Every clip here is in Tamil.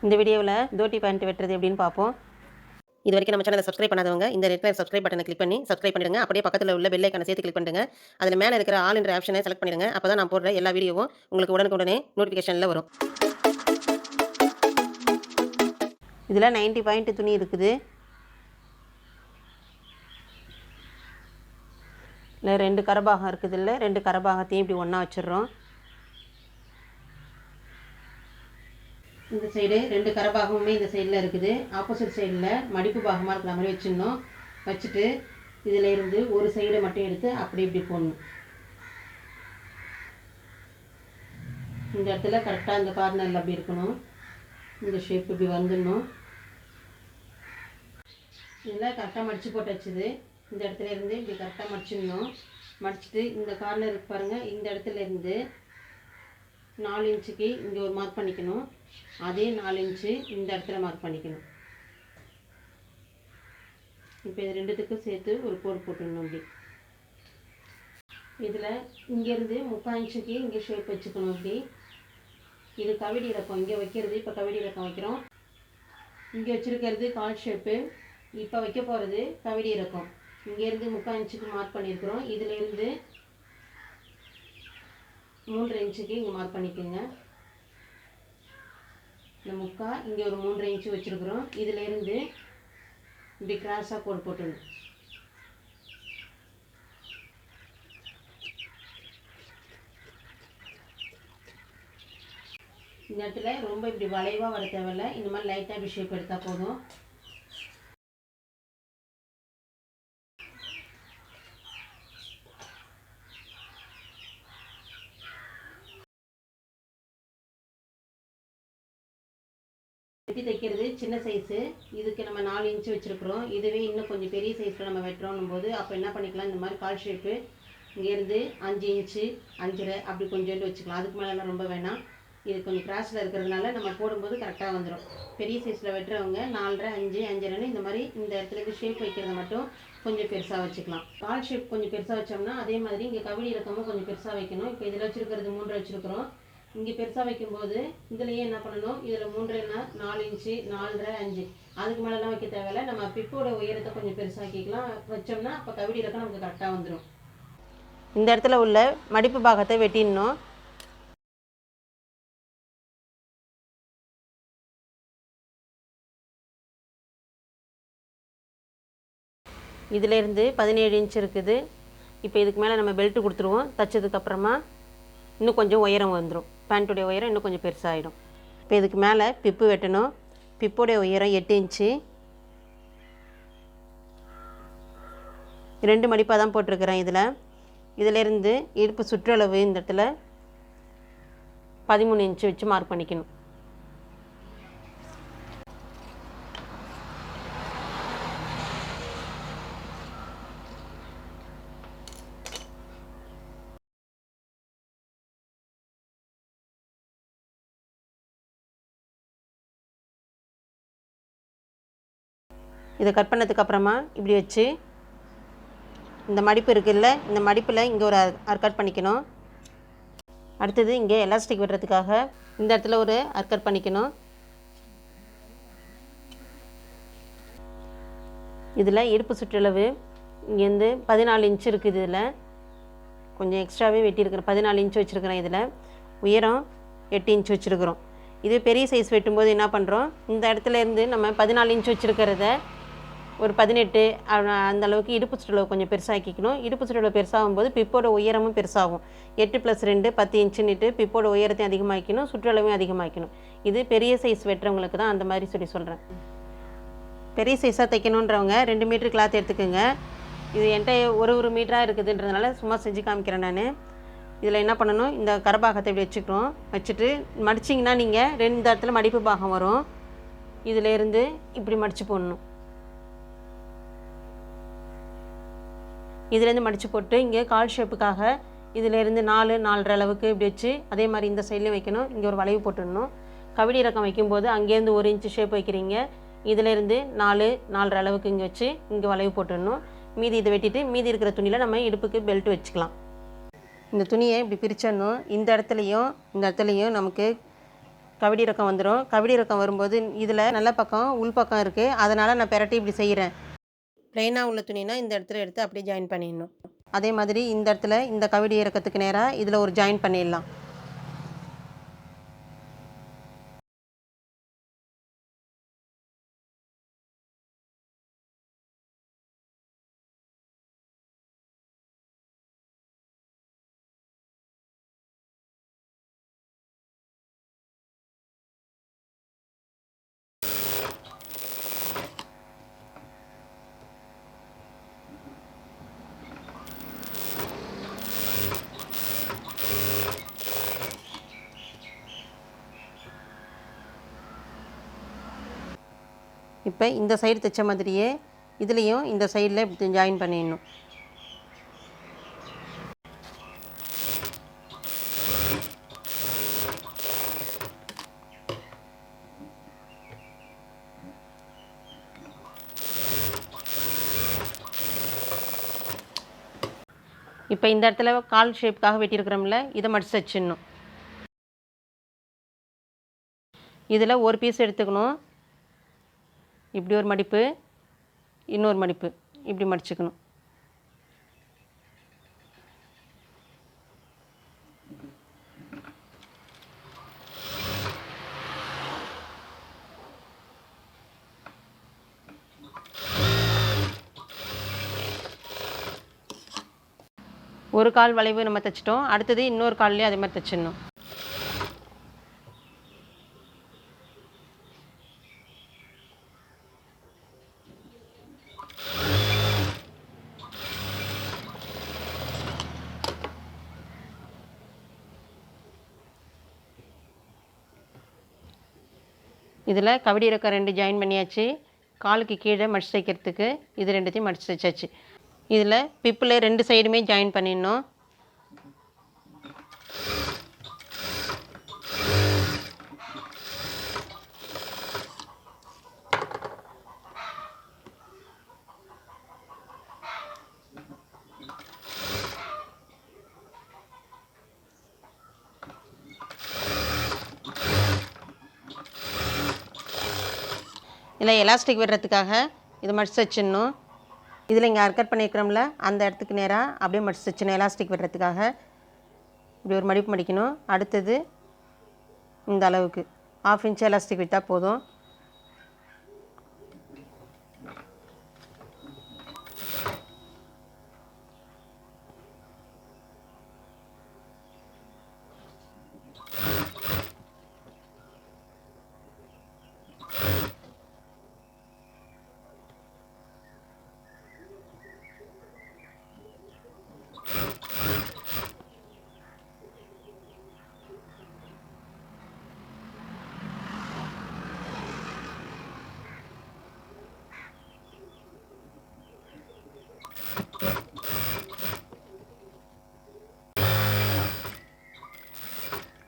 இந்த வீடியோவில் தோட்டி பேண்ட் வெட்டுறது எப்படின்னு பார்ப்போம். இது வரைக்கும் நம்ம சேனலை சப்ஸ்கிரைப் பண்ணாதவங்க இந்த ரெட் கலர் சப்ஸ்கிரைப் பட்டனை கிளிக் பண்ணி சப்ஸ்கிரைப் பண்ணிடுங்க. அப்படியே பக்கத்தில் உள்ள பெல் ஐக்கானை சேர்த்து கிளிக் பண்ணிடுங்க. அதில் மேலே இருக்கிற ஆல் என்ற ஆப்ஷனை செலக்ட் பண்ணிடுங்க. அப்போ தான் நான் போடுற எல்லா வீடியோவும் உங்களுக்கு உடனுக்குடனே நோட்டிஃபிகேஷனில் வரும். இதில் 90 பாயிண்ட் துணி இருக்குது. இல்லை 2 கரபாகம் இருக்குது. இல்லை 2 கரபாகத்தையும் இப்படி ஒன்றா வச்சிடுறோம். இந்த சைடு 2 கரபாகமுமே இந்த சைடில் இருக்குது. ஆப்போசிட் சைடில் மடிப்பு பாகமாக இருக்கிற மாதிரி வச்சிடணும். வச்சுட்டு இதில் இருந்து ஒரு சைடை மட்டும் எடுத்து அப்படி இப்படி போடணும். இந்த இடத்துல கரெக்டாக இந்த கார்னரில் அப்படி இருக்கணும். இந்த ஷேப் இப்படி வந்துடணும். இதில் கரெக்டாக மடித்து போட்டு வச்சுது. இந்த இடத்துல இருந்து இப்படி கரெக்டாக மடிச்சிடணும். மடிச்சுட்டு இந்த கார்னருக்கு பாருங்கள், இந்த இடத்துல இருந்து 4 இன்ச்சுக்கு இங்கே ஒரு மார்க் பண்ணிக்கணும். அதே 4 இன்ச்சு இந்த இடத்துல மார்க் பண்ணிக்கணும். இப்போ இது ரெண்டுத்துக்கும் சேர்த்து ஒரு கோடு போட்டுடணும். அப்படி இதில் இங்கேருந்து 3/4 இன்ச்சுக்கு இங்கே ஷேப் வச்சுக்கணும். அப்படி இது கவிடி இறக்கம் இங்கே வைக்கிறது. இப்போ கவிடி இறக்கம் வைக்கிறோம். இங்கே வச்சுருக்கிறது கால் ஷேப்பு. இப்போ வைக்க போகிறது கவிடி இறக்கம். இங்கேருந்து 3/4 இன்ச்சுக்கு மார்க் பண்ணியிருக்கிறோம். இதிலேருந்து 3 இன்ச்சுக்கு இங்கே மார்க் பண்ணிக்கோங்க. இந்த 3/4 இங்கே ஒரு 3 இன்ச்சு வச்சுருக்குறோம். இதிலேருந்து இப்படி கிராஸாக கோடு போட்டுடணும். இந்த இடத்துல ரொம்ப இப்படி வளைவாக வர தேவையில்லை. இந்த மாதிரி லைட்டாக இப்படி ஷேப் எடுத்தால் போதும். வெட்டி தைக்கிறது சின்ன சைஸு. இதுக்கு நம்ம 4 இன்ச்சு வச்சுருக்குறோம். இதுவே இன்னும் கொஞ்சம் பெரிய சைஸில் நம்ம வெட்டுறோம் போது அப்போ என்ன பண்ணிக்கலாம், இந்த மாதிரி கால் ஷேப்பு இங்கேருந்து 5 இன்ச்சு 5.5 அப்படி கொஞ்சோண்டு வச்சுக்கலாம். அதுக்கு மேலே ரொம்ப வேணாம். இது கொஞ்சம் கிராஸில் இருக்கிறதுனால நம்ம போடும்போது கரெக்டாக வந்துடும். பெரிய சைஸில் வெட்டுறவங்க 4.5 5 5.5 இந்த மாதிரி இந்த இடத்துல ஷேப் வைக்கிறத மட்டும் கொஞ்சம் பெருசாக வச்சுக்கலாம். கால் ஷேப் கொஞ்சம் பெருசாக வச்சோம்னா அதே மாதிரி இங்கே கவிடி இறக்கமும் கொஞ்சம் பெருசாக வைக்கணும். இப்போ இதில் வச்சுருக்கிறது 3 வச்சுருக்குறோம். இங்கே பெருசாக வைக்கும்போது இதுலேயே என்ன பண்ணணும், இதில் 3 4 இன்ச்சு 4.5 5 அதுக்கு மேலெலாம் வைக்க தேவையில்லை. நம்ம பிப்போட உயரத்தை கொஞ்சம் பெருசாக்கிக்கலாம். வச்சோம்னா அப்போ கவிடி இறக்கம் நமக்கு கரெக்டாக வந்துடும். இந்த இடத்துல உள்ள மடிப்பு பாகத்தை வெட்டிடணும். இதிலேருந்து 17 இன்ச் இருக்குது. இப்போ இதுக்கு மேலே நம்ம பெல்ட்டு கொடுத்துருவோம். தைச்சதுக்கப்புறமா இன்னும் கொஞ்சம் உயரம் வந்துடும். பேண்ட்டுடைய உயரம் இன்னும் கொஞ்சம் பெருசாகிடும். இப்போ இதுக்கு மேலே பிப்பு வெட்டணும். பிப்போடைய உயரம் 8 இன்ச்சு. 2 மடிப்பாக தான் போட்டிருக்கிறேன். இதிலேருந்து இடுப்பு சுற்றளவு இந்த இடத்துல 13 இன்ச்சு வச்சு மார்க் பண்ணிக்கணும். இதை கட் பண்ணதுக்கப்புறமா இப்படி வச்சு இந்த மடிப்பு இருக்குல்ல, இந்த மடிப்பில் இங்கே ஒரு அர்கட் பண்ணிக்கணும். அடுத்தது இங்கே எலாஸ்டிக் விடுறதுக்காக இந்த இடத்துல ஒரு அர்கட் பண்ணிக்கணும். இதில் இடுப்பு சுற்றளவு இங்கேருந்து 14 இன்ச்சு இருக்குது. இதில் கொஞ்சம் எக்ஸ்ட்ராவே வெட்டியிருக்கிறேன். 14 இன்ச்சு வச்சுருக்கிறேன். இதில் உயரம் 8 இன்ச்சு வச்சுருக்குறோம். இது பெரிய சைஸ் வெட்டும்போது என்ன பண்ணுறோம், இந்த இடத்துல இருந்து நம்ம 14 இன்ச்சு வச்சுருக்கிறத ஒரு 18 அந்த அளவுக்கு இடுப்பு சுற்றளவு கொஞ்சம் பெருசாக்கிக்கணும். இடுப்பு சுற்றளவு பெருசாகும்போது பிப்போட உயரமும் பெருசாகும். 8 + 2 10 இன்ச்சுன்னுட்டு பிப்போட உயரத்தையும் அதிகமாக்கணும், சுற்றளவையும் அதிகமாக்கணும். இது பெரிய சைஸ் வெட்டுறவங்களுக்கு தான் அந்த மாதிரி சொல்கிறேன். பெரிய சைஸாக தைக்கணுன்றவங்க 2 மீட்டர் கிளாத் எடுத்துக்கோங்க. இது என்கிட்ட ஒரு மீட்டராக இருக்குதுன்றதுனால சும்மா செஞ்சு காமிக்கிறேன் நான். இதில் என்ன பண்ணணும், இந்த கரபாகத்தை இப்படி வச்சுக்கிறோம். வச்சுட்டு மடிச்சிங்கன்னா நீங்கள் 2 இடத்துல மடிப்பு பாகம் வரும். இதிலேருந்து இப்படி மடித்து போடணும். இதிலேருந்து மடித்து போட்டு இங்கே கால் ஷேப்புக்காக இதிலேருந்து 4 4.5 அளவுக்கு இப்படி வச்சு அதே மாதிரி இந்த சைட்லேயும் வைக்கணும். இங்கே ஒரு வளைவு போட்டுடணும். கவிடி இறக்கம் வைக்கும்போது அங்கேருந்து 1 இன்ச்சு ஷேப் வைக்கிறீங்க. இதிலேருந்து 4 4.5 அளவுக்கு இங்கே வச்சு இங்கே வளைவு போட்டுடணும். மீதி இதை வெட்டிட்டு மீதி இருக்கிற துணியில் நம்ம இடுப்புக்கு பெல்ட் வச்சுக்கலாம். இந்த துணியை இப்படி பிரிச்சிடணும். இந்த இடத்துலையும் நமக்கு கவிடி இறக்கம் வந்துடும். கவிடி இறக்கம் வரும்போது இதில் நல்ல பக்கம் உள் பக்கம் இருக்குது, அதனால் நான் பெரட்டி இப்படி செய்கிறேன். ப்ளைனாக உள்ள துணினா இந்த இடத்துல எடுத்து அப்படியே ஜாயின் பண்ணிடணும். அதே மாதிரி இந்த இடத்துல இந்த கவிடி இறக்கத்துக்கு நேராக இதில் ஒரு ஜாயின் பண்ணிடலாம். இப்போ இந்த சைடு தைச்ச மாதிரியே இதுலேயும் இந்த சைடில் இப்படி ஜாயின் பண்ணிடணும். இப்போ இந்த இடத்துல கால் ஷேப்புக்காக வெட்டியிருக்கிறோம்ல, இதை மடித்து வச்சிடணும். இதில் ஒரு பீஸ் எடுத்துக்கணும். இப்படி ஒரு மடிப்பு, இன்னொரு மடிப்பு, இப்படி மடிச்சுக்கணும். ஒரு கால் வளைவு நம்ம தைச்சிட்டோம். அடுத்தது இன்னொரு கால்லேயே அதே மாதிரி தைச்சிடணும். இதில் கவிடி இறக்கம் 2 ஜாயின் பண்ணியாச்சு. காலுக்கு கீழே மடிச்சு தைக்கிறதுக்கு இது ரெண்டுத்தையும் மடிச்சு தைச்சாச்சு. இதில் பிப்பில் 2 சைடுமே ஜாயின் பண்ணிடணும். இல்லை எலாஸ்டிக் விடுறதுக்காக இதை மடிச்சு வச்சிடணும். இதில் இங்கே அர்கட் பண்ணியிருக்கிறோம்ல, அந்த இடத்துக்கு நேராக அப்படியே மடிச்சு வச்சிடணும். எலாஸ்டிக் விடுறதுக்காக இப்படி ஒரு மடிப்பு மடிக்கணும். அடுத்தது இந்த அளவுக்கு 1/2 இன்ச் எலாஸ்டிக் விட்டால் போதும்.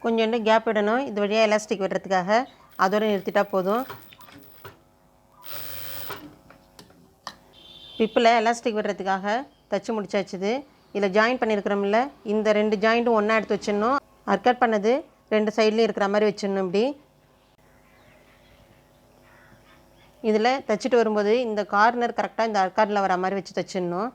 கொஞ்சோண்டு கேப் விடணும். இது வழியாக எலாஸ்டிக் விடுறதுக்காக, அதோடு நிறுத்திட்டா போதும். பிப்பில் எலாஸ்டிக் விடுறதுக்காக தைச்சி முடிச்சாச்சுது. இதில் ஜாயின் பண்ணியிருக்கிறோம்ல, இந்த 2 ஜாயிண்ட்டும் ஒன்றா எடுத்து வச்சிடணும். அர்கட் பண்ணது 2 சைட்லேயும் இருக்கிற மாதிரி வச்சிடணும். இப்படி இதில் தைச்சிட்டு வரும்போது இந்த கார்னர் கரெக்டாக இந்த அர்காட்டில் வர மாதிரி வச்சு தைச்சிடணும்.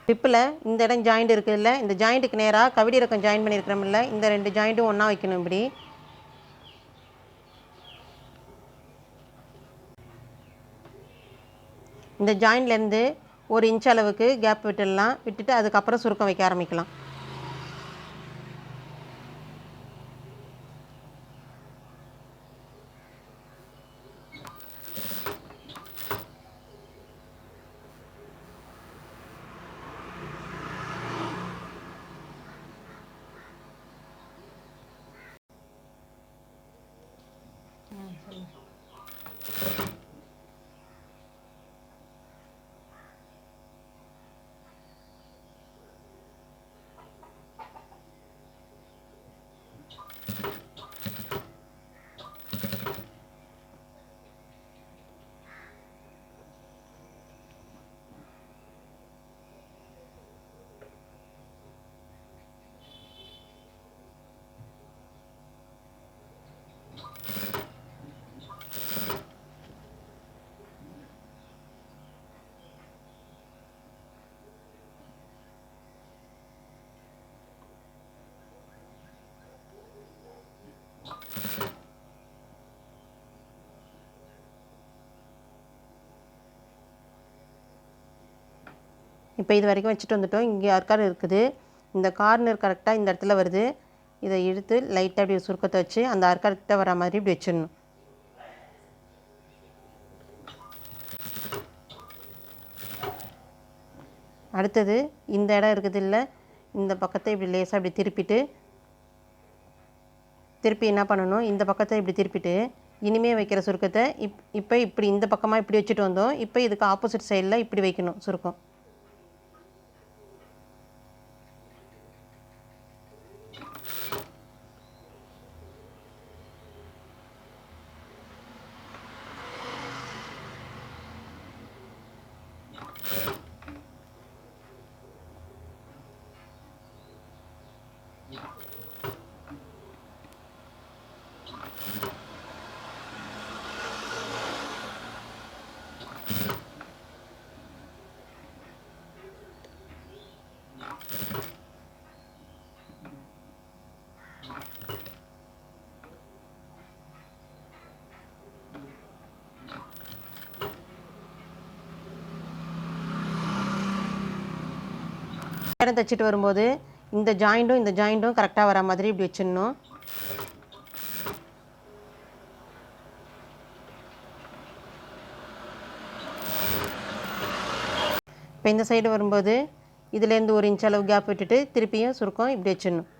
பிப்பில் இந்த இடம் ஜாயிண்ட் இருக்குதுல்ல, இந்த ஜாயிண்ட்டுக்கு நேராக கவிடி இறக்கம் ஜாயின் பண்ணியிருக்கிறோம்ல, இந்த 2 ஜாயிண்ட்டும் ஒன்றா வைக்கணும். இப்படி இந்த ஜாயின்ட்லேருந்து 1 இன்ச் அளவுக்கு கேப் விட்டுடலாம். விட்டுட்டு அதுக்கப்புறம் சுருக்கம் வைக்க ஆரம்பிக்கலாம். இப்போ இது வரைக்கும் வச்சுட்டு வந்துட்டோம். இங்கே ஆர்கார் இருக்குது. இந்த கார்னர் கரெக்டாக இந்த இடத்துல வருது. இதை இழுத்து லைட்டாக இப்படி சுருக்கத்தை வச்சு அந்த ஆர்கார் கிட்ட வர மாதிரி இப்படி வச்சிடணும். அடுத்தது இந்த இடம் இருக்குது இல்லை, இந்த பக்கத்தை இப்படி லேசாக இப்படி திருப்பி என்ன பண்ணணும், இந்த பக்கத்தை இப்படி திருப்பிட்டு இனிமேல் வைக்கிற சுருக்கத்தை இப்போ இப்படி இந்த பக்கமாக இப்படி வச்சுட்டு வந்தோம். இப்போ இதுக்கு ஆப்போசிட் சைடில் இப்படி வைக்கணும் சுருக்கம். நேரம் தைச்சிட்டு வரும்போது இந்த ஜாயிண்ட்டும் கரெக்டாக வர மாதிரி இப்படி வச்சிடணும். இப்போ இந்த சைடு வரும்போது இதுலேருந்து 1 இன்ச் அளவு கேப் விட்டுட்டு திருப்பியும் சுருக்கம் இப்படி வச்சிடணும்.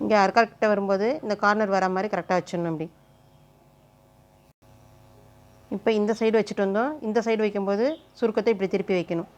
இங்கே அர்க்காக்கிட்ட வரும்போது இந்த கார்னர் வர மாதிரி கரெக்டாக வச்சிடணும். அப்படி இப்போ இந்த சைடு வச்சுட்டு வந்தோம். இந்த சைடு வைக்கும்போது சுருக்கத்தை இப்படி திருப்பி வைக்கணும்.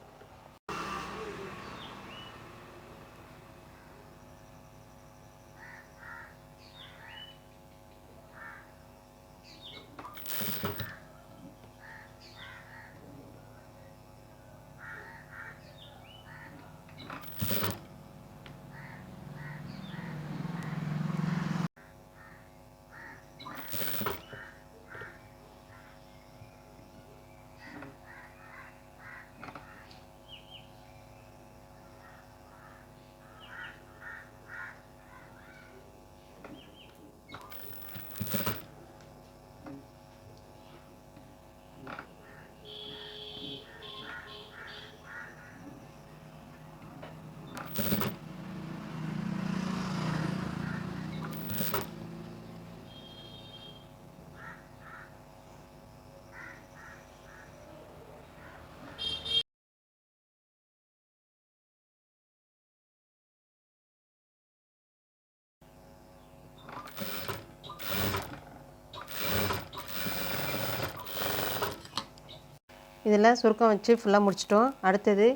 இதில் சுருக்கம் வச்சு ஃபுல்லாக முடிச்சிட்டோம். அடுத்தது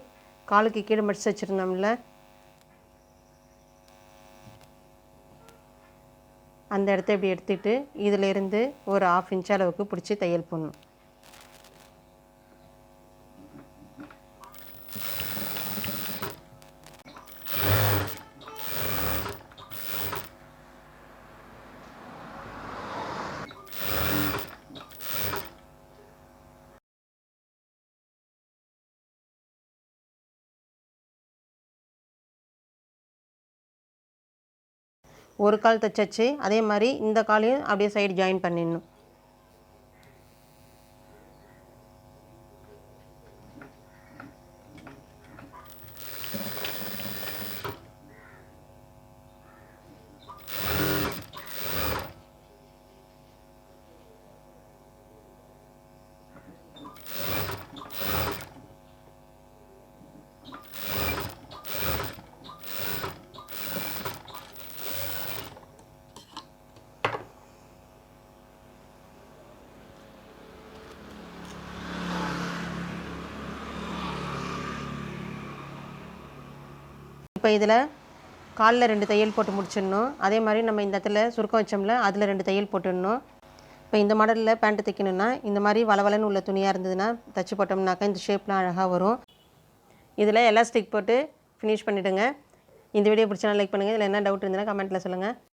காலுக்கு கீழே மடித்து வச்சுருந்தோம்ல, அந்த இடத்த இப்படி எடுத்துகிட்டு இதிலேருந்து ஒரு 1/2 இன்ச் அளவுக்கு பிடிச்சி தையல் போடணும். ஒரு கால் தைச்சாச்சு. அதே மாதிரி இந்த காலையும் அப்படியே சைடு ஜாயின் பண்ணிடணும். இப்போ இதில் காலில் 2 தையல் போட்டு முடிச்சிடணும். அதே மாதிரி நம்ம இந்த இடத்துல சுருக்கம் வச்சோம்ல அதில் 2 தையல் போட்டுடணும். இப்போ இந்த மாடலில் பேண்ட்டு தைக்கணுன்னா இந்த மாதிரி வளவலன்னு உள்ள துணியாக இருந்ததுன்னா தைச்சி போட்டோம்னாக்கா இந்த ஷேப்லாம் அழகாக வரும். இதில் எலாஸ்டிக் போட்டு ஃபினிஷ் பண்ணிவிடுங்க. இந்த வீடியோ பிடிச்சா லைக் பண்ணுங்கள். இதில் என்ன டவுட் இருந்ததுன்னா கமெண்ட்டில் சொல்லுங்கள்.